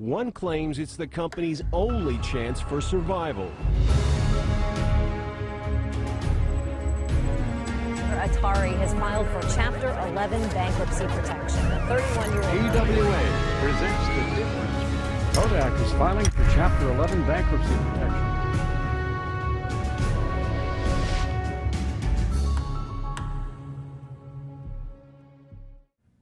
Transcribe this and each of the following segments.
One claims it's the company's only chance for survival. Atari has filed for Chapter 11 bankruptcy protection. The 31-year-old AWA presents the difference. Kodak is filing for Chapter 11 bankruptcy protection.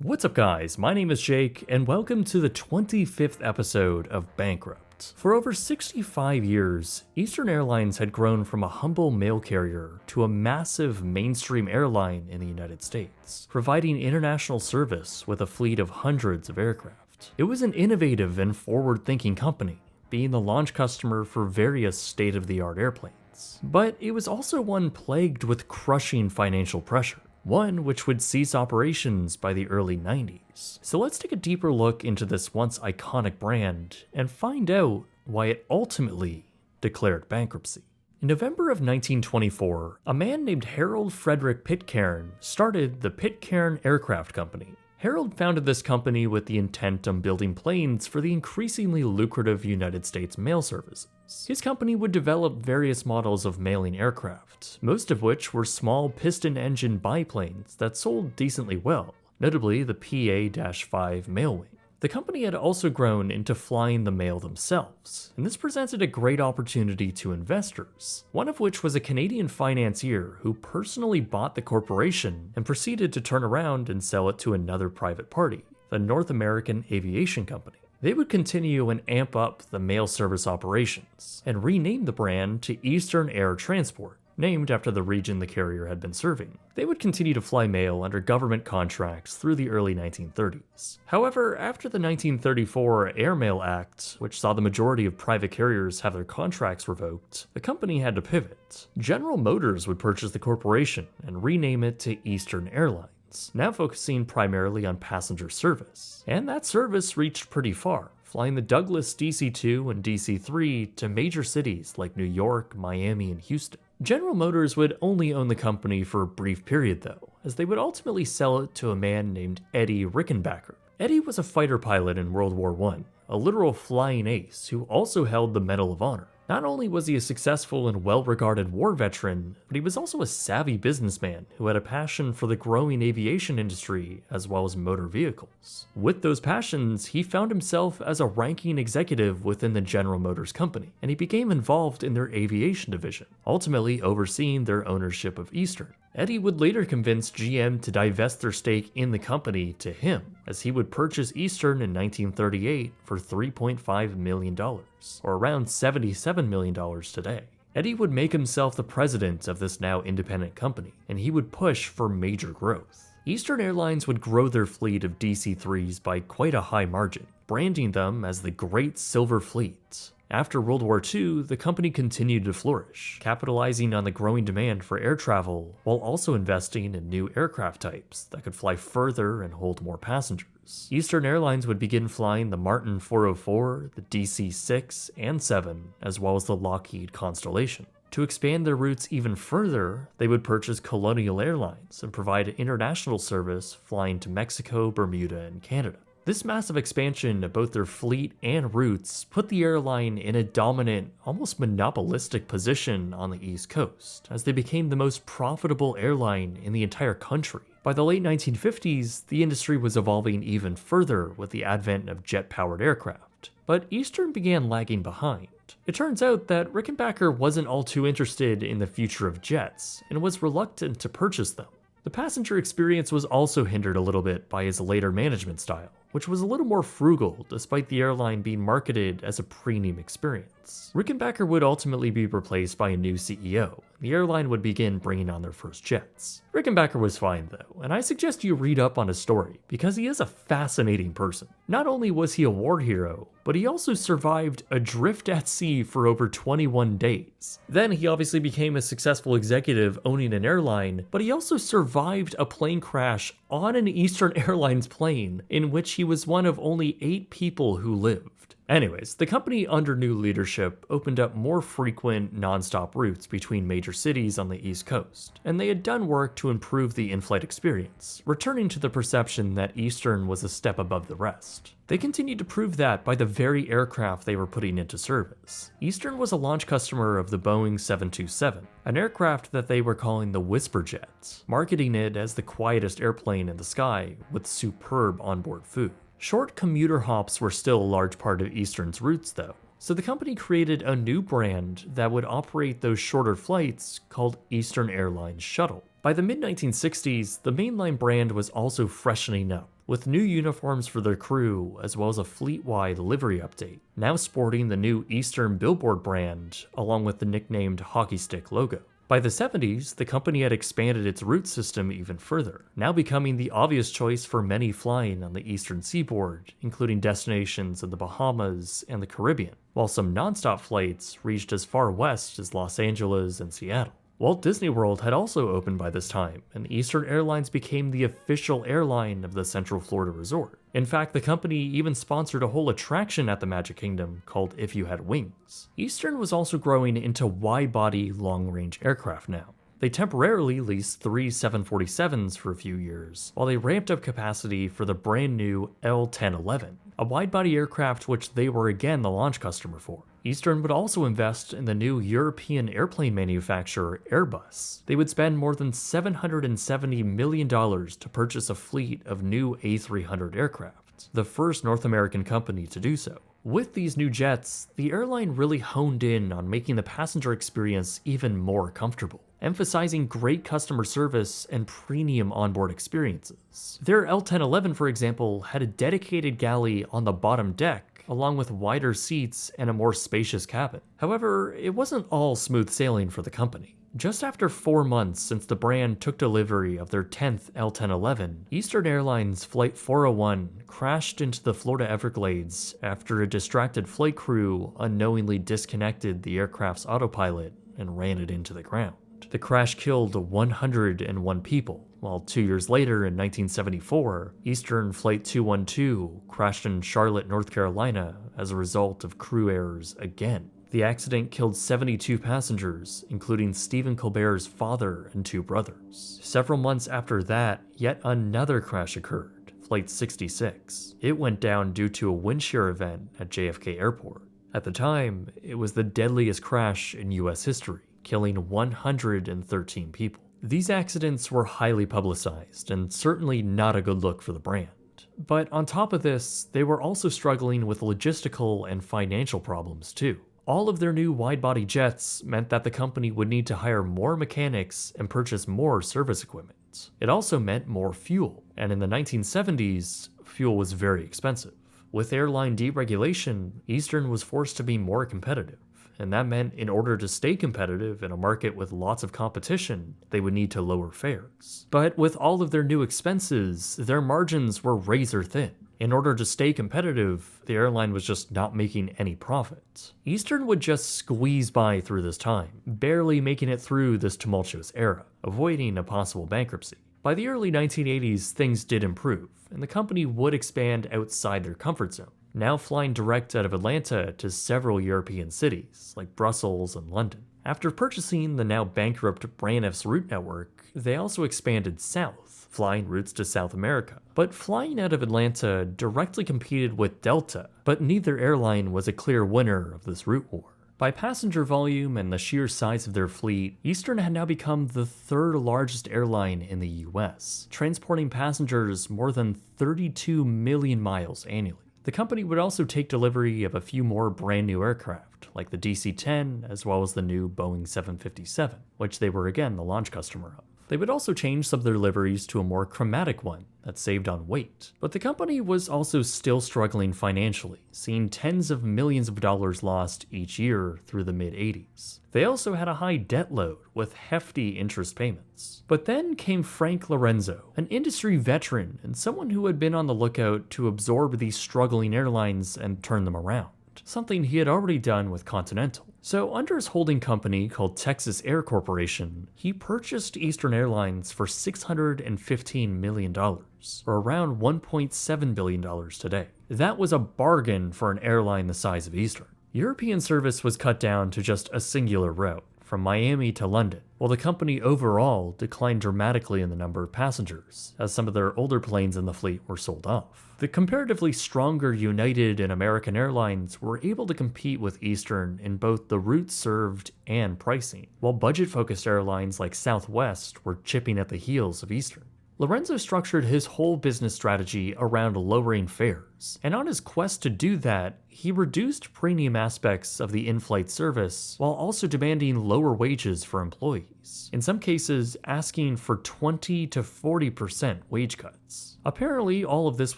What's up, guys? My name is Jake, and welcome to the 25th episode of Bankrupt. For over 65 years, Eastern Airlines had grown from a humble mail carrier to a massive mainstream airline in the United States, providing international service with a fleet of hundreds of aircraft. It was an innovative and forward-thinking company, being the launch customer for various state-of-the-art airplanes. But it was also one plagued with crushing financial pressure. One which would cease operations by the early 90s. So let's take a deeper look into this once iconic brand and find out why it ultimately declared bankruptcy. In November of 1924, a man named Harold Frederick Pitcairn started the Pitcairn Aircraft Company. Harold founded this company with the intent on building planes for the increasingly lucrative United States mail services. His company would develop various models of mailing aircraft, most of which were small piston-engine biplanes that sold decently well, notably the PA-5 mail wing. The company had also grown into flying the mail themselves, and this presented a great opportunity to investors, one of which was a Canadian financier who personally bought the corporation and proceeded to turn around and sell it to another private party, the North American Aviation Company. They would continue and amp up the mail service operations, and rename the brand to Eastern Air Transport, named after the region the carrier had been serving. They would continue to fly mail under government contracts through the early 1930s. However, after the 1934 Airmail Act, which saw the majority of private carriers have their contracts revoked, the company had to pivot. General Motors would purchase the corporation and rename it to Eastern Airlines, now focusing primarily on passenger service. And that service reached pretty far, flying the Douglas DC-2 and DC-3 to major cities like New York, Miami, and Houston. General Motors would only own the company for a brief period though, as they would ultimately sell it to a man named Eddie Rickenbacker. Eddie was a fighter pilot in World War I, a literal flying ace who also held the Medal of Honor. Not only was he a successful and well-regarded war veteran, but he was also a savvy businessman who had a passion for the growing aviation industry as well as motor vehicles. With those passions, he found himself as a ranking executive within the General Motors company, and he became involved in their aviation division, ultimately overseeing their ownership of Eastern. Eddie would later convince GM to divest their stake in the company to him, as he would purchase Eastern in 1938 for $3.5 million, or around $77 million today. Eddie would make himself the president of this now independent company, and he would push for major growth. Eastern Airlines would grow their fleet of DC-3s by quite a high margin, branding them as the Great Silver Fleet. After World War II, the company continued to flourish, capitalizing on the growing demand for air travel, while also investing in new aircraft types that could fly further and hold more passengers. Eastern Airlines would begin flying the Martin 404, the DC-6 and 7, as well as the Lockheed Constellation. To expand their routes even further, they would purchase Colonial Airlines and provide international service flying to Mexico, Bermuda, and Canada. This massive expansion of both their fleet and routes put the airline in a dominant, almost monopolistic position on the East Coast, as they became the most profitable airline in the entire country. By the late 1950s, the industry was evolving even further with the advent of jet-powered aircraft, but Eastern began lagging behind. It turns out that Rickenbacker wasn't all too interested in the future of jets, and was reluctant to purchase them. The passenger experience was also hindered a little bit by his later management style, which was a little more frugal despite the airline being marketed as a premium experience. Rickenbacker would ultimately be replaced by a new CEO. The airline would begin bringing on their first jets. Rickenbacker was fine though, and I suggest you read up on his story because he is a fascinating person. Not only was he a war hero, but he also survived adrift at sea for over 21 days. Then he obviously became a successful executive owning an airline, but he also survived a plane crash on an Eastern Airlines plane in which he was one of only 8 people who lived. Anyways, the company under new leadership opened up more frequent non-stop routes between major cities on the East Coast, and they had done work to improve the in-flight experience, returning to the perception that Eastern was a step above the rest. They continued to prove that by the very aircraft they were putting into service. Eastern was a launch customer of the Boeing 727, an aircraft that they were calling the Whisper Jet, marketing it as the quietest airplane in the sky with superb onboard food. Short commuter hops were still a large part of Eastern's routes though, so the company created a new brand that would operate those shorter flights called Eastern Airlines Shuttle. By the mid-1960s, the mainline brand was also freshening up, with new uniforms for their crew as well as a fleet-wide livery update, now sporting the new Eastern Billboard brand along with the nicknamed hockey stick logo. By the 70s, the company had expanded its route system even further, now becoming the obvious choice for many flying on the eastern seaboard, including destinations in the Bahamas and the Caribbean, while some nonstop flights reached as far west as Los Angeles and Seattle. Walt Disney World had also opened by this time, and Eastern Airlines became the official airline of the Central Florida resort. In fact, the company even sponsored a whole attraction at the Magic Kingdom called If You Had Wings. Eastern was also growing into wide-body, long-range aircraft now. They temporarily leased 3 747s for a few years, while they ramped up capacity for the brand new L-1011, a wide-body aircraft which they were again the launch customer for. Eastern would also invest in the new European airplane manufacturer Airbus. They would spend more than $770 million to purchase a fleet of new A300 aircraft, the first North American company to do so. With these new jets, the airline really honed in on making the passenger experience even more comfortable, emphasizing great customer service and premium onboard experiences. Their L-1011, for example, had a dedicated galley on the bottom deck, along with wider seats and a more spacious cabin. However, it wasn't all smooth sailing for the company. Just after 4 months since the brand took delivery of their 10th L-1011, Eastern Airlines Flight 401 crashed into the Florida Everglades after a distracted flight crew unknowingly disconnected the aircraft's autopilot and ran it into the ground. The crash killed 101 people, while 2 years later in 1974, Eastern Flight 212 crashed in Charlotte, North Carolina as a result of crew errors again. The accident killed 72 passengers, including Stephen Colbert's father and 2 brothers. Several months after that, yet another crash occurred, Flight 66. It went down due to a wind shear event at JFK Airport. At the time, it was the deadliest crash in US history, killing 113 people. These accidents were highly publicized and certainly not a good look for the brand. But on top of this, they were also struggling with logistical and financial problems too. All of their new wide-body jets meant that the company would need to hire more mechanics and purchase more service equipment. It also meant more fuel, and in the 1970s, fuel was very expensive. With airline deregulation, Eastern was forced to be more competitive, and that meant in order to stay competitive in a market with lots of competition, they would need to lower fares. But with all of their new expenses, their margins were razor thin. In order to stay competitive, the airline was just not making any profit. Eastern would just squeeze by through this time, barely making it through this tumultuous era, avoiding a possible bankruptcy. By the early 1980s, things did improve, and the company would expand outside their comfort zone, now flying direct out of Atlanta to several European cities, like Brussels and London. After purchasing the now bankrupt Braniff's route network, they also expanded south, flying routes to South America. But flying out of Atlanta directly competed with Delta, but neither airline was a clear winner of this route war. By passenger volume and the sheer size of their fleet, Eastern had now become the 3rd largest airline in the US, transporting passengers more than 32 million miles annually. The company would also take delivery of a few more brand new aircraft, like the DC-10 as well as the new Boeing 757, which they were again the launch customer of. They would also change some of their liveries to a more chromatic one that saved on weight. But the company was also still struggling financially, seeing tens of millions of dollars lost each year through the mid-80s. They also had a high debt load with hefty interest payments. But then came Frank Lorenzo, an industry veteran and someone who had been on the lookout to absorb these struggling airlines and turn them around. something he had already done with Continental. So under his holding company called Texas Air Corporation, he purchased Eastern Airlines for $615 million, or around $1.7 billion today. That was a bargain for an airline the size of Eastern. European service was cut down to just a singular route, from Miami to London, while the company overall declined dramatically in the number of passengers, as some of their older planes in the fleet were sold off. The comparatively stronger United and American Airlines were able to compete with Eastern in both the routes served and pricing, while budget-focused airlines like Southwest were chipping at the heels of Eastern. Lorenzo structured his whole business strategy around lowering fares, and on his quest to do that, he reduced premium aspects of the in-flight service while also demanding lower wages for employees, in some cases asking for 20 to 40% wage cuts. Apparently, all of this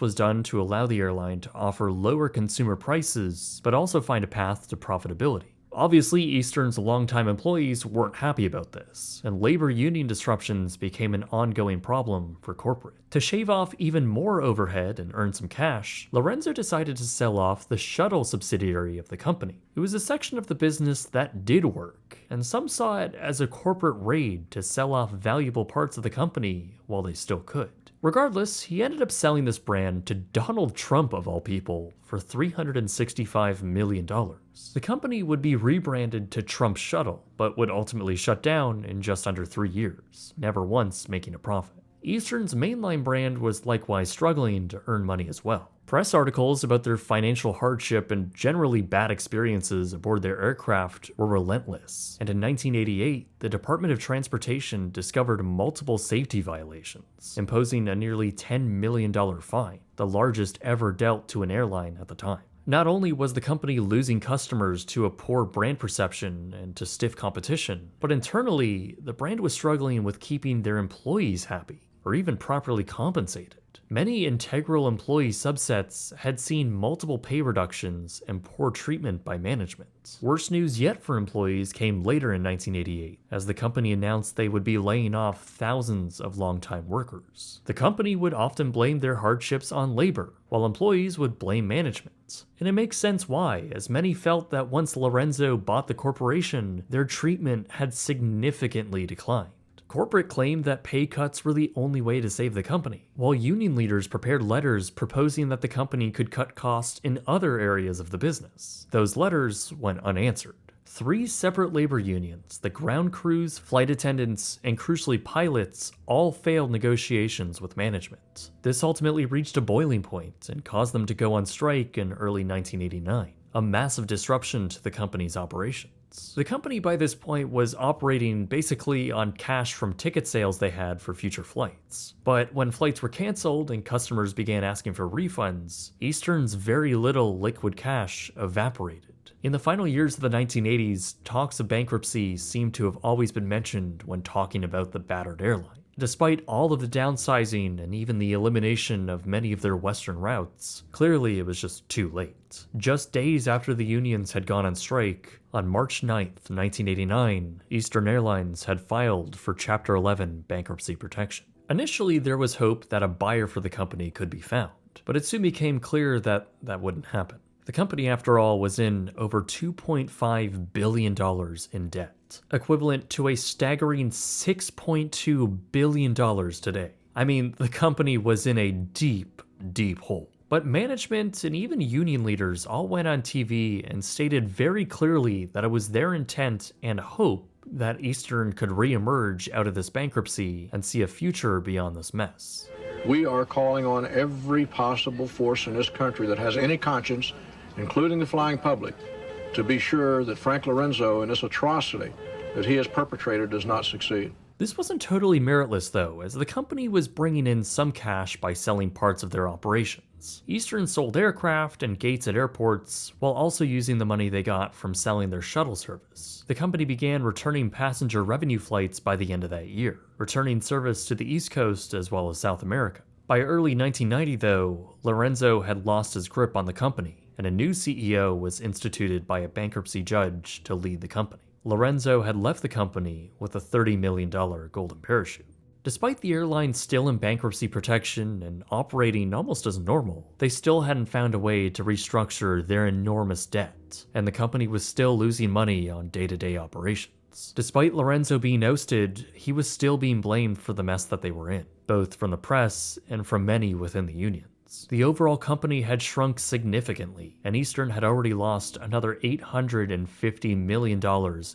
was done to allow the airline to offer lower consumer prices, but also find a path to profitability. Obviously, Eastern's longtime employees weren't happy about this, and labor union disruptions became an ongoing problem for corporate. To shave off even more overhead and earn some cash, Lorenzo decided to sell off the shuttle subsidiary of the company. It was a section of the business that did work, and some saw it as a corporate raid to sell off valuable parts of the company while they still could. Regardless, he ended up selling this brand to Donald Trump, of all people, for $365 million. The company would be rebranded to Trump Shuttle, but would ultimately shut down in just under 3 years, never once making a profit. Eastern's mainline brand was likewise struggling to earn money as well. Press articles about their financial hardship and generally bad experiences aboard their aircraft were relentless, and in 1988, the Department of Transportation discovered multiple safety violations, imposing a nearly $10 million fine, the largest ever dealt to an airline at the time. Not only was the company losing customers to a poor brand perception and to stiff competition, but internally, the brand was struggling with keeping their employees happy, or even properly compensated. Many integral employee subsets had seen multiple pay reductions and poor treatment by management. Worse news yet for employees came later in 1988, as the company announced they would be laying off thousands of longtime workers. The company would often blame their hardships on labor, while employees would blame management. And it makes sense why, as many felt that once Lorenzo bought the corporation, their treatment had significantly declined. Corporate claimed that pay cuts were the only way to save the company, while union leaders prepared letters proposing that the company could cut costs in other areas of the business. Those letters went unanswered. 3 separate labor unions, the ground crews, flight attendants, and crucially pilots, all failed negotiations with management. This ultimately reached a boiling point and caused them to go on strike in early 1989, a massive disruption to the company's operations. The company by this point was operating basically on cash from ticket sales they had for future flights. But when flights were canceled and customers began asking for refunds, Eastern's very little liquid cash evaporated. In the final years of the 1980s, talks of bankruptcy seemed to have always been mentioned when talking about the battered airline. Despite all of the downsizing and even the elimination of many of their western routes, clearly it was just too late. Just days after the unions had gone on strike, on March 9th, 1989, Eastern Airlines had filed for Chapter 11 bankruptcy protection. Initially, there was hope that a buyer for the company could be found, but it soon became clear that that wouldn't happen. The company, after all, was in over $2.5 billion in debt, equivalent to a staggering $6.2 billion today. I mean, the company was in a deep, deep hole. But management and even union leaders all went on TV and stated very clearly that it was their intent and hope that Eastern could reemerge out of this bankruptcy and see a future beyond this mess. We are calling on every possible force in this country that has any conscience, including the flying public, to be sure that Frank Lorenzo and this atrocity that he has perpetrated does not succeed. This wasn't totally meritless though, as the company was bringing in some cash by selling parts of their operations. Eastern sold aircraft and gates at airports, while also using the money they got from selling their shuttle service. The company began returning passenger revenue flights by the end of that year, returning service to the East Coast as well as South America. By early 1990 though, Lorenzo had lost his grip on the company, and a new CEO was instituted by a bankruptcy judge to lead the company. Lorenzo had left the company with a $30 million golden parachute. Despite the airline still in bankruptcy protection and operating almost as normal, they still hadn't found a way to restructure their enormous debt, and the company was still losing money on day-to-day operations. Despite Lorenzo being ousted, he was still being blamed for the mess that they were in, both from the press and from many within the unions. The overall company had shrunk significantly, and Eastern had already lost another $850 million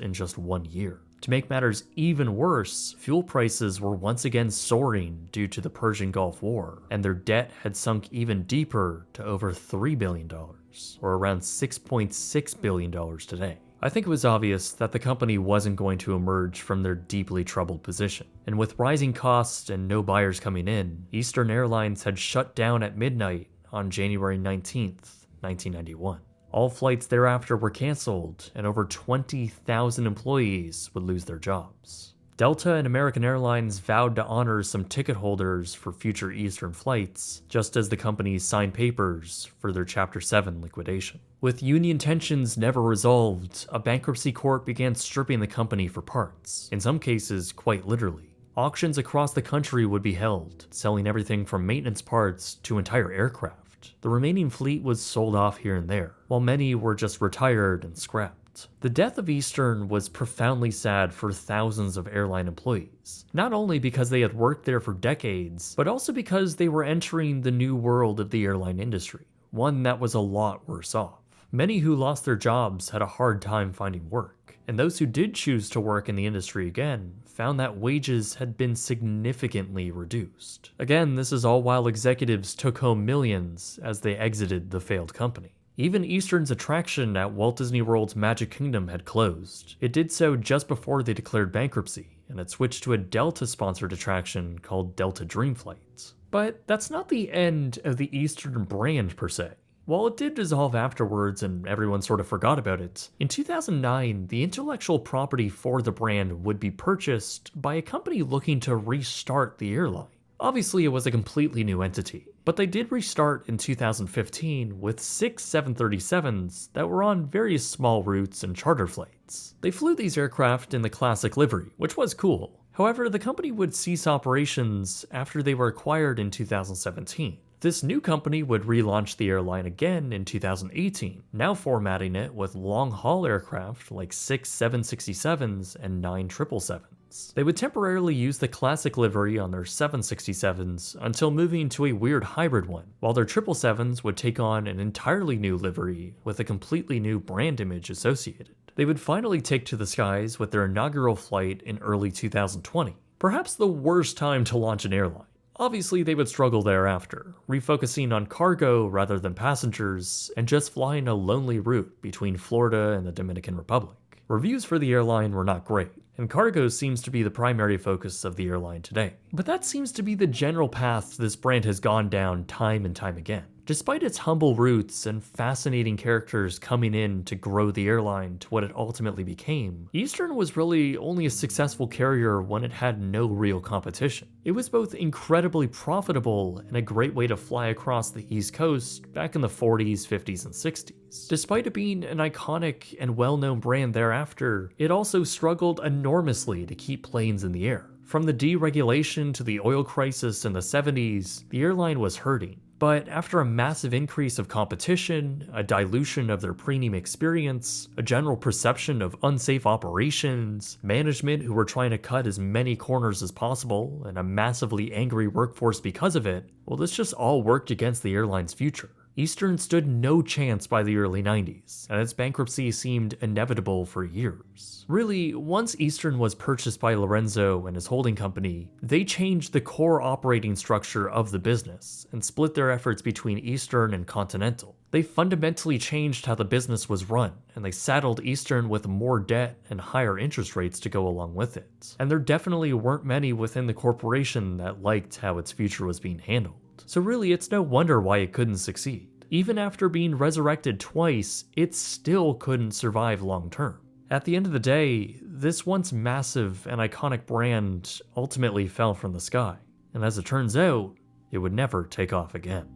in just 1 year. To make matters even worse, fuel prices were once again soaring due to the Persian Gulf War, and their debt had sunk even deeper to over $3 billion, or around $6.6 billion today. I think it was obvious that the company wasn't going to emerge from their deeply troubled position, and with rising costs and no buyers coming in, Eastern Airlines had shut down at midnight on January 19th, 1991. All flights thereafter were canceled, and over 20,000 employees would lose their jobs. Delta and American Airlines vowed to honor some ticket holders for future Eastern flights, just as the companies signed papers for their Chapter 7 liquidation. With union tensions never resolved, a bankruptcy court began stripping the company for parts, in some cases quite literally. Auctions across the country would be held, selling everything from maintenance parts to entire aircraft. The remaining fleet was sold off here and there, while many were just retired and scrapped. The death of Eastern was profoundly sad for thousands of airline employees, not only because they had worked there for decades, but also because they were entering the new world of the airline industry, one that was a lot worse off. Many who lost their jobs had a hard time finding work, and those who did choose to work in the industry again found that wages had been significantly reduced. Again, this is all while executives took home millions as they exited the failed company. Even Eastern's attraction at Walt Disney World's Magic Kingdom had closed. It did so just before they declared bankruptcy, and it switched to a Delta-sponsored attraction called Delta Dream Flights. But that's not the end of the Eastern brand per se. While it did dissolve afterwards and everyone sort of forgot about it, in 2009, the intellectual property for the brand would be purchased by a company looking to restart the airline. Obviously, it was a completely new entity, but they did restart in 2015 with 6 737s that were on various small routes and charter flights. They flew these aircraft in the classic livery, which was cool. However, the company would cease operations after they were acquired in 2017. This new company would relaunch the airline again in 2018, now formatting it with long-haul aircraft like 6 767s and 9 777s. They would temporarily use the classic livery on their 767s until moving to a weird hybrid one, while their 777s would take on an entirely new livery with a completely new brand image associated. They would finally take to the skies with their inaugural flight in early 2020, perhaps the worst time to launch an airline. Obviously, they would struggle thereafter, refocusing on cargo rather than passengers, and just flying a lonely route between Florida and the Dominican Republic. Reviews for the airline were not great, and cargo seems to be the primary focus of the airline today. But that seems to be the general path this brand has gone down time and time again. Despite its humble roots and fascinating characters coming in to grow the airline to what it ultimately became, Eastern was really only a successful carrier when it had no real competition. It was both incredibly profitable and a great way to fly across the East Coast back in the 40s, 50s, and 60s. Despite it being an iconic and well-known brand thereafter, it also struggled enormously to keep planes in the air. From the deregulation to the oil crisis in the 70s, the airline was hurting. But after a massive increase of competition, a dilution of their premium experience, a general perception of unsafe operations, management who were trying to cut as many corners as possible, and a massively angry workforce because of it, well, this just all worked against the airline's future. Eastern stood no chance by the early 90s, and its bankruptcy seemed inevitable for years. Really, once Eastern was purchased by Lorenzo and his holding company, they changed the core operating structure of the business and split their efforts between Eastern and Continental. They fundamentally changed how the business was run, and they saddled Eastern with more debt and higher interest rates to go along with it. And there definitely weren't many within the corporation that liked how its future was being handled. So really, it's no wonder why it couldn't succeed. Even after being resurrected twice, it still couldn't survive long term. At the end of the day, this once massive and iconic brand ultimately fell from the sky, and as it turns out, it would never take off again.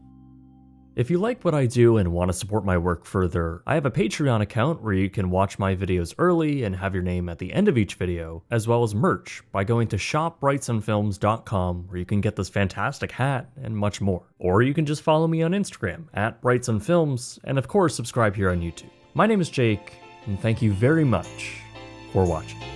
If you like what I do and want to support my work further, I have a Patreon account where you can watch my videos early and have your name at the end of each video, as well as merch by going to shopbrightsonfilms.com, where you can get this fantastic hat and much more. Or you can just follow me on Instagram at brightsonfilms, and of course subscribe here on YouTube. My name is Jake, and thank you very much for watching.